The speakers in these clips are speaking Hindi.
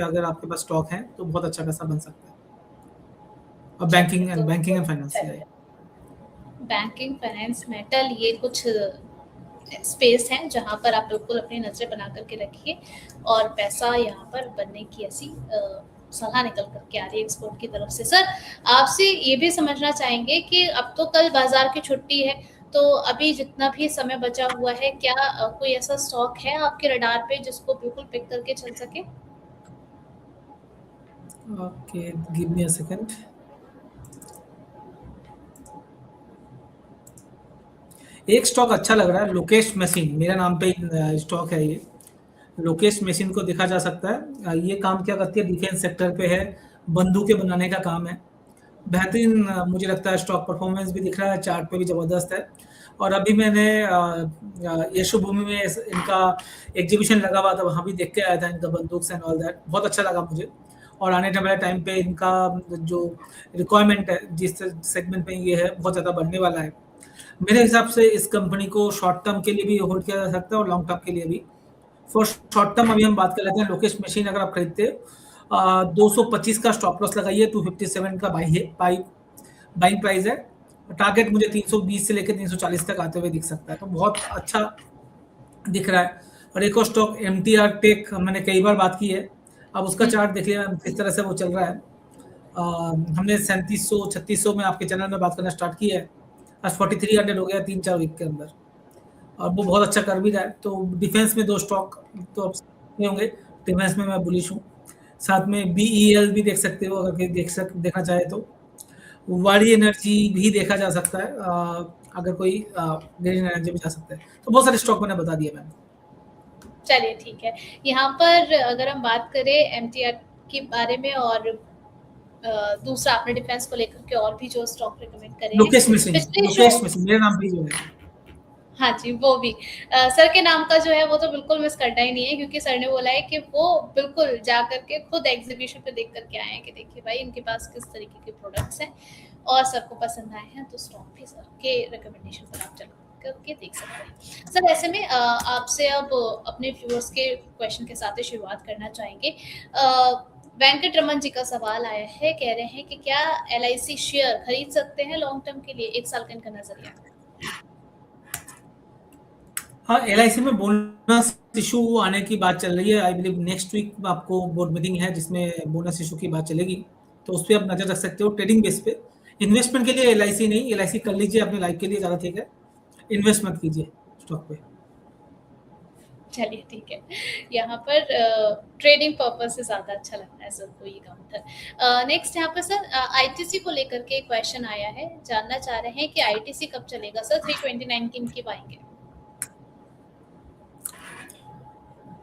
अगर आपके पास स्टॉक है तो बहुत अच्छा पैसा बन सकता है। और बैंकिंग एंड फाइनेंस है, बैंकिंग, फाइनेंस, मेटल, ये कुछ स्पेस हैं जहां पर आप बिल्कुल अपनी नजरें बना करके रखिए और पैसा यहाँ पर बनने की ऐसी सलाह निकल करके आ रही है एक्सपोर्ट की तरफ से। सर, आपसे ये भी समझना चाहेंगे कि अब तो कल बाजार की छुट्टी है, तो अभी जितना भी समय बचा हुआ है, क्या कोई ऐसा स्टॉक है आपके रडार पे जिसको बिल्कुल पिक करके चल सके? Okay, give me a second. एक स्टॉक अच्छा लग रहा है, लोकेश मशीन, मेरा नाम पे स्टॉक है ये। लोकेश मशीन को देखा जा सकता है। ये काम क्या करती है, डिफेंस सेक्टर पे है, बंदूकें बनाने का काम है। बेहतरीन मुझे लगता है, स्टॉक परफॉर्मेंस भी दिख रहा है, चार्ट पे भी ज़बरदस्त है। और अभी मैंने यशोभूमि में इनका एग्जीबिशन लगा हुआ था, वहाँ भी देख के आया था इनका बंदूक एंड ऑल दैट, बहुत अच्छा लगा मुझे। और आने वाले टाइम पे इनका जो रिक्वायरमेंट है, जिस सेगमेंट में ये है, बहुत ज़्यादा बढ़ने वाला है। मेरे हिसाब से इस कंपनी को शॉर्ट टर्म के लिए भी होल्ड किया जा सकता है और लॉन्ग टर्म के लिए भी। फॉर शॉर्ट टर्म अभी हम बात कर लेते हैं, लोकेश मशीन अगर आप खरीदते हो, 225 का स्टॉप लॉस लगाइए, 257 का बाइंग प्राइस है। टारगेट मुझे 320 से लेकर 340 तक आते हुए दिख सकता है, तो बहुत अच्छा दिख रहा है। और एक और स्टॉक MTR टेक, मैंने कई बार बात की है, अब उसका चार्ट देख लिया किस तरह से वो चल रहा है। हमने 3700-3600 में आपके चैनल में बात करना स्टार्ट किया है, आज 4300 हो गया 3-4 वीक के अंदर, और वो बहुत अच्छा कर भी रहा है। तो डिफेंस में 2 स्टॉक तो अब होंगे, डिफेंस में मैं बुलिश हूँ। साथ में BEL भी देख सकते हो, अगर कोई देखना चाहे तो। वारी एनर्जी भी देखा जा सकता है, अगर कोई ग्रीन एनर्जी भी जा सकता है। तो बहुत सारे स्टॉक मैंने बता दिए मैंने। चलिए ठीक है। यहाँ पर अगर हम बात करें MTR के बारे में और दूसरा आपने डिफेंस को लेकर के और भी जो स्टॉक रिकमेंड करे हैं लोकेश मशीन मेरा नाम भी जो है। हाँ जी, वो भी सर के नाम का जो है वो तो बिल्कुल मिस करना ही नहीं है, क्योंकि सर ने बोला है कि वो बिल्कुल जा करके खुद एग्जीबिशन पे देख करके आए हैं कि देखिए भाई इनके पास किस तरीके के प्रोडक्ट्स हैं और सबको पसंद आए हैं, तो स्टॉक भी सर के रिकमेंडेशन पर आप चल करके देख सकते हैं। सर, ऐसे में आपसे अब अपने व्यूअर्स के क्वेश्चन के साथ ही शुरुआत करना चाहेंगे। वेंकट रमन जी का सवाल आया है, कह रहे हैं कि क्या LIC शेयर खरीद सकते हैं लॉन्ग टर्म के लिए, 1 साल का इनका नजरिया? हाँ, LIC में बोनस इशू आने की बात चल रही है। आई बिलीव नेक्स्ट वीक आपको बोर्ड मीटिंग है जिसमें बोनस इशू की बात चलेगी, तो उस पर आप नजर रख सकते हो। ट्रेडिंग बेस पे, इन्वेस्टमेंट के लिए LIC नहीं, LIC कर लीजिए अपने लाइफ के लिए, ज़्यादा ठीक है। इन्वेस्ट मत कीजिए स्टॉक पे। चलिए ठीक है। यहाँ पर ट्रेडिंग पर्पस से ज़्यादा अच्छा लगता है सर को ये काउंटर। नेक्स्ट यहाँ पर सर ITC को लेकर के क्वेश्चन आया है, जानना चाह रहे हैं कि ITC कब चलेगा सर, 329 की इनकी पाएंगे?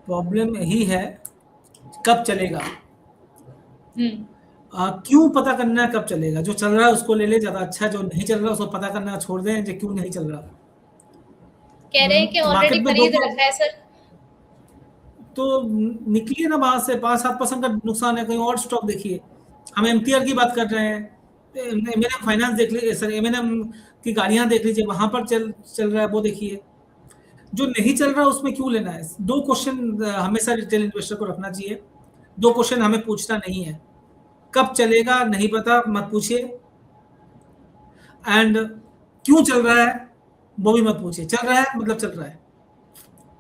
प्रॉब्लम यही है, कब चलेगा। क्यों पता करना है कब चलेगा, जो चल रहा है उसको ले ले, ज़्यादा अच्छा है। जो नहीं चल रहा उसको पता करना छोड़ दें, जो क्यों नहीं चल रहा। कह रहे हैं कि ऑलरेडी मार्केट में खरीद रखा है सर। तो निकलिए ना वहां से, 5-7% का नुकसान है, कहीं और स्टॉक देखिए। हम MTR की बात कर रहे हैं, M&M फाइनेंस देख लीजिए, सर M&M की गाड़ियां देख लीजिए, वहां पर चल रहा है, वो देखिए। जो नहीं चल रहा उसमें क्यों लेना है। 2 क्वेश्चन हमेशा रिटेल इन्वेस्टर को रखना चाहिए। 2 क्वेश्चन हमें पूछना नहीं है, कब चलेगा नहीं पता मत पूछिए, एंड क्यों चल रहा है वो भी मत पूछिए। चल रहा है मतलब चल रहा है,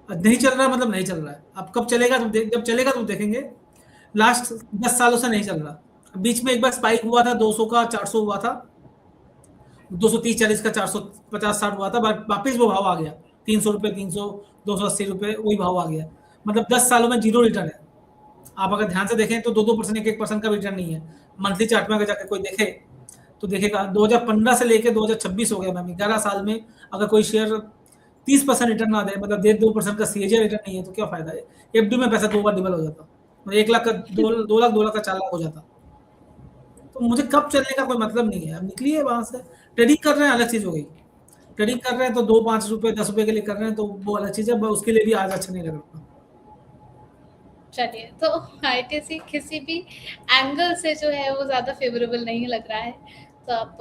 नहीं चल रहा मतलब नहीं चल रहा है। अब कब चलेगा जब चलेगा तो देखेंगे। लास्ट 10 सालों से नहीं चल रहा। बीच में एक बार स्पाइक हुआ था, 200 का 400 हुआ था, 230-40 का 450-60 हुआ था, वापिस वो भाव आ गया, 300 रुपए, 300, 280 रुपए, वही भाव आ गया। मतलब 10 सालों में जीरो रिटर्न है। आप अगर ध्यान से देखें तो 2-2%, 1-1% का रिटर्न नहीं है। मंथली चार्ट में अगर जाकर कोई देखे तो देखेगा 2015 से लेकर 2026 हो गया मैम, 11 साल में अगर कोई शेयर 30% रिटर्न ना दे, मतलब 1.5-2% का CAGR रिटर्न नहीं है, तो क्या फायदा है। FD में पैसा 2 बार डबल हो जाता, मतलब 1 लाख का 2 लाख, 2 लाख का 4 लाख हो जाता। तो मुझे कब चलने का कोई मतलब नहीं है, अब निकलिए वहां से। ट्रेडिंग कर रहे हैं अलग चीज हो गई, ट्रेडिंग कर रहे हैं तो 2-5 रुपए 10 रुपए के लिए कर रहे हैं, तो वो अलग चीज है, उसके लिए भी आज अच्छा नहीं लग रहा। चलिए, तो ITC किसी भी एंगल से जो है वो ज़्यादा फेवरेबल नहीं लग रहा है, तो आप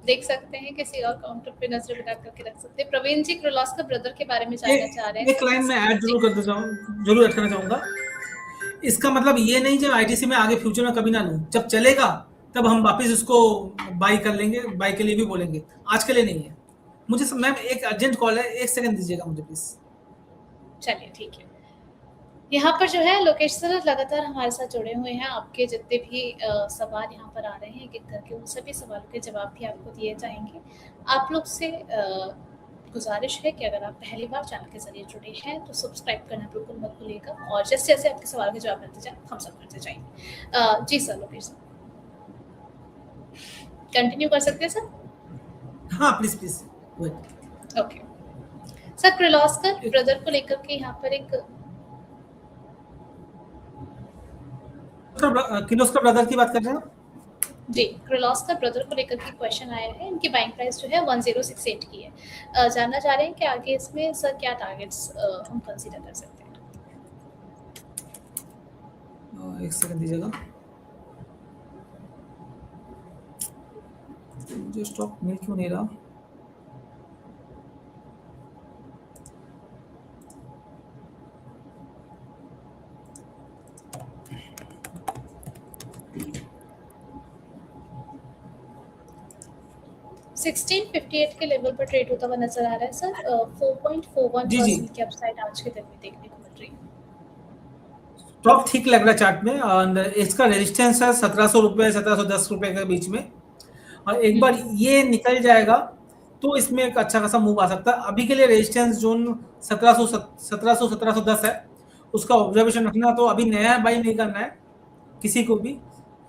देख सकते हैं, किसी और काउंटर पे नजर बना करके रख सकते हैं। प्रवीण जी किर्लोस्कर ब्रदर के बारे में जानना चाह रहे हैं। एक लाइन में ऐड जरूर करना चाहूंगा। इसका मतलब ये नहीं जब आईटीसी में आगे फ्यूचर में कभी ना लूँ, जब चलेगा तब हम वापस उसको बाई कर लेंगे, बाई के लिए भी बोलेंगे, आज के लिए नहीं है। मुझे मैम एक अर्जेंट कॉल है, 1 सेकंड दीजिएगा मुझे प्लीज। चलिए ठीक है। यहाँ पर जो है लोकेश सर लगातार हमारे साथ जुड़े हुए हैं, आपके जितने भी सवाल यहाँ पर आ रहे हैं एक-एक करके उन सभी सवालों के जवाब भी आपको दिए जाएँगे। आप लोग से गुज़ारिश है कि अगर आप पहली बार चैनल के ज़रिए जुड़े हैं तो सब्सक्राइब करना बिल्कुल मत भूलिएगा और जैसे-जैसे आपके सवाल के जवाब मिलते जाएँ हम सब करते जाएँगे। जी सर, लोकेश सर। कंटिन्यू कर सकते हैं सर? हाँ, please wait. Okay. Sir Kirloskar brother को लेकर के यहाँ पर एक किर्लोस्कर ब्रदर की बात कर रहे हैं आप? जी, किर्लोस्कर ब्रदर को लेकर के क्वेश्चन आया है। इनकी बाइंग प्राइस जो है 1068 की है। जानना चाह रहे हैं कि आगे इसमें सर क्या टारगेट्स हम कंसीडर कर सकते हैं? 1 सेकंड दीजिएगा। मुझे स्टॉक मिल क्यों नहीं रहा? सिक्सटीन 58 के लेवल पर ट्रेड होता हुआ नजर आ रहा है सर। 4.41% की अपसाइड आज के दिन में देखने को मिल रही है। स्टॉक ठीक लग रहा है चार्ट में और इसका रेजिस्टेंस है 1700 रुपए 1710 रुपए के बीच में, और एक बार ये निकल जाएगा तो इसमें एक अच्छा खासा मूव आ सकता है। अभी के लिए रेजिस्टेंस जोन 1710 है, उसका ऑब्जर्वेशन रखना। तो अभी नया बाई नहीं करना है किसी को भी।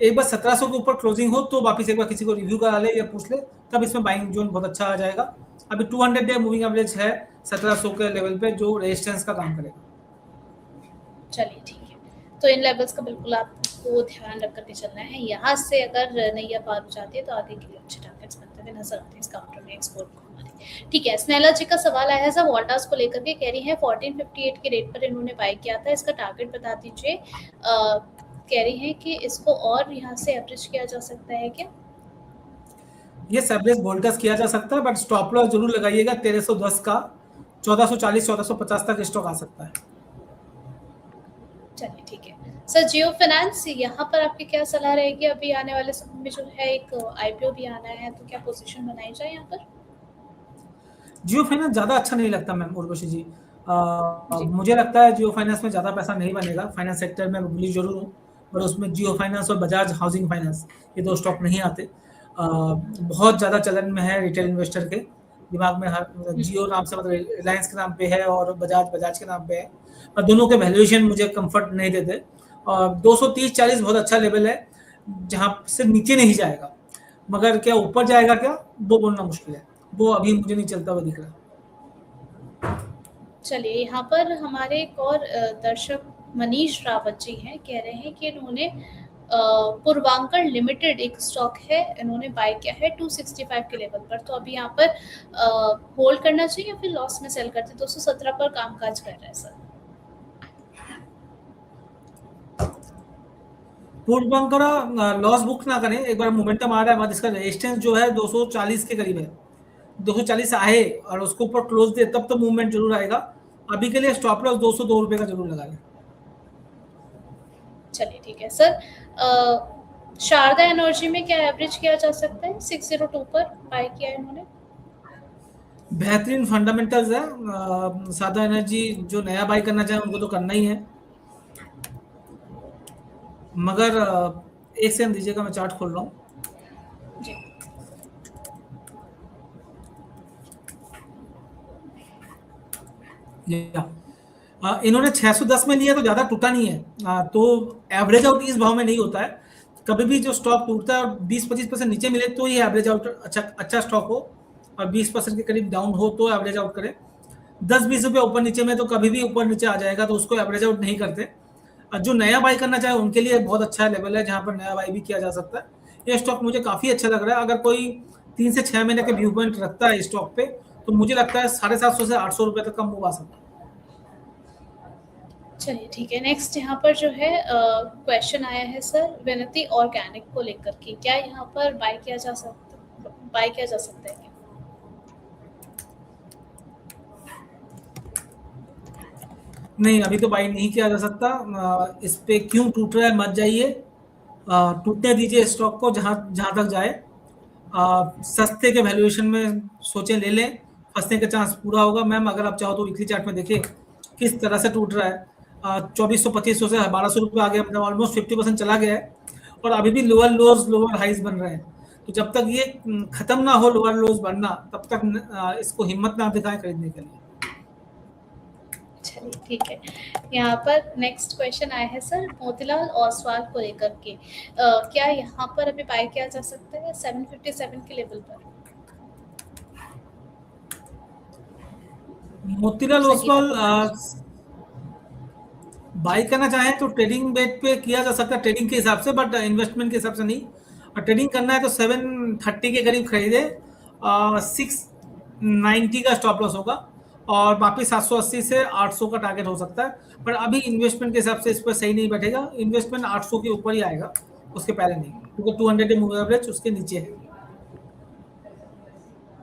एक बार 1700 के ऊपर क्लोजिंग हो तो वापस एक बार किसी को रिव्यू करा ले या पूछ ले, तब इसमें बाइंग जोन बहुत अच्छा आ जाएगा। अभी 200 डे मूविंग एवरेज है 1700 के लेवल पे जो रेजिस्टेंस का काम करेगा। चलिए ठीक है, तो इन लेवल्स का बिल्कुल आपको ध्यान रख करके चलना है। यहाँ से अगर नैया पार हो जाती है तो आगे के लिए अच्छे टारगेट्स बनते हुए नजर आते हैं इस काउंटर में एक्सपोर्ट को हमारे। ठीक है, स्नेला जी का सवाल आया है सर वोल्टास को लेकर के, कह रही है 1458 के रेट पर इन्होंने बाय किया था, इसका टारगेट बता दीजिए। कह रही है कि इसको और यहाँ से एवरेज किया जा सकता है क्या? ये एवरेज वोल्टास किया जा सकता है, बट स्टॉप लॉस जरूर लगाइएगा 1310 का। 1440 1450 तक स्टॉक आ सकता है। चलिए ठीक है सर। जियो फाइनेंस, यहाँ पर आपकी क्या सलाह रहेगी? अभी आने वाले समय में जो है एक आईपीओ भी आना है, तो क्या पोजीशन बनाई जाए यहाँ पर? जियो फाइनेंस ज्यादा अच्छा नहीं लगता मैम उर्वशी जी। जी। मुझे लगता है जियो फाइनेंस में ज्यादा पैसा नहीं बनेगा। फाइनेंस सेक्टर में बुलिश जरूर हूँ, पर उसमें जियो फाइनेंस और बजाज हाउसिंग फाइनेंस ये दो स्टॉक नहीं आते। बहुत ज्यादा चलन में है रिटेल इन्वेस्टर के दिमाग में। हर जियो नाम से मतलब रिलायंस के नाम पे है और बजाज के नाम पे है, पर दोनों के वैल्यूएशन मुझे कंफर्ट नहीं देते। और 230-40 बहुत अच्छा लेवल है जहां से नीचे नहीं जाएगा, मगर क्या ऊपर जाएगा क्या वो बोलना मुश्किल है। वो अभी मुझे नहीं चलता हुआ दिख रहा। चलिए, यहाँ पर हमारे एक और दर्शक मनीष रावत जी हैं, कह रहे हैं कि इन्होंने पूर्वांकल लिमिटेड एक स्टॉक है, इन्होंने बाय किया है 265 के लेवल पर, तो अभी यहाँ पर होल्ड करना चाहिए या फिर लॉस में सेल करते? 217 पर कामकाज कर रहा है सर। पूर्वांकरा लॉस बुक ना करें, एक बार मोमेंटम आ रहा है बाद इसका रेजिस्टेंस जो है 240 के करीब है। 240 आए और उसके ऊपर क्लोज दे तब तो मूवमेंट जरूर आएगा। अभी के लिए स्टॉप लॉस 202 रुपए का जरूर लगा लें। चलिए ठीक है सर। शारदा एनर्जी में क्या एवरेज किया जा सकता है? 602 पर बाय किया है इन्होंने। बेहतरीन फंडामेंटल्स है। सादा एनर्जी जो नया बाई करना चाहे उनको तो करना ही है, मगर एक सेकंड दीजिएगा, मैं चार्ट खोल रहा हूँ। जी। इन्होंने 610 में लिया तो ज्यादा टूटा नहीं है। तो एवरेज आउट इस भाव में नहीं होता है। कभी भी जो स्टॉक टूटता है 20-25% नीचे मिले तो ये एवरेज आउट अच्छा स्टॉक हो, और 20% के करीब डाउन हो तो एवरेज आउट करे। 10-20 रुपये ऊपर नीचे में तो कभी भी ऊपर नीचे आ जाएगा, तो उसको एवरेज आउट नहीं करते। जो नया बाई करना चाहे उनके लिए बहुत अच्छा लेवल है जहां पर नया बाई भी किया जा सकता है। ये स्टॉक मुझे काफी अच्छा लग रहा है। अगर कोई 3 से 6 महीने के व्यू पॉइंट रखता है स्टॉक पे तो मुझे लगता है 750 से 800 रुपए तक का मूव आ सकता है। चलिए ठीक है। नेक्स्ट यहाँ पर जो है क्वेश्चन आया है सर विनती ऑर्गेनिक को लेकर के, क्या यहाँ पर बाय किया जा सकता है क्या? नहीं, अभी तो बाई नहीं किया जा सकता। इस पे क्यों टूट रहा है मत जाइए, टूटने दीजिए स्टॉक को, जहां जहां तक जाए। सस्ते के वैल्यूएशन में सोचें, ले लें, फंसने का चांस पूरा होगा। मैम अगर आप चाहो तो वीकली चार्ट में देखिए किस तरह से टूट रहा है। 2400 से 1200 रुपये आ गया, मतलब ऑलमोस्ट 50% चला गया है, और अभी भी लोअर लोज लोअर हाइज बन रहे हैं। तो जब तक ये खत्म ना हो लोअर लोज बनना, तब तक इसको हिम्मत ना दिखाएं खरीदने के लिए। चलिए ठीक है। यहाँ पर नेक्स्ट क्वेश्चन आया है सर मोतीलाल ओसवाल को लेकर के, क्या यहाँ पर अभी बाय किया जा सकता है 757 के लेवल पर? मोतीलाल संगीता ओसवाल कुमार। बाई करना चाहें तो ट्रेडिंग बेट पे किया जा सकता है, ट्रेडिंग के हिसाब से, बट इन्वेस्टमेंट के हिसाब से नहीं। और ट्रेडिंग करना है तो 730 के करीब खरीदे, 690 का स्टॉप लॉस होगा, और वापिस 780 से 800 का टारगेट हो सकता है। पर अभी इन्वेस्टमेंट के हिसाब से इस पर सही नहीं बैठेगा, इन्वेस्टमेंट 800 के ऊपर ही आएगा, उसके पहले नहीं, क्योंकि 200 मूविंग एवरेज उसके नीचे है।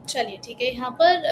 चलिए ठीक है। यहाँ पर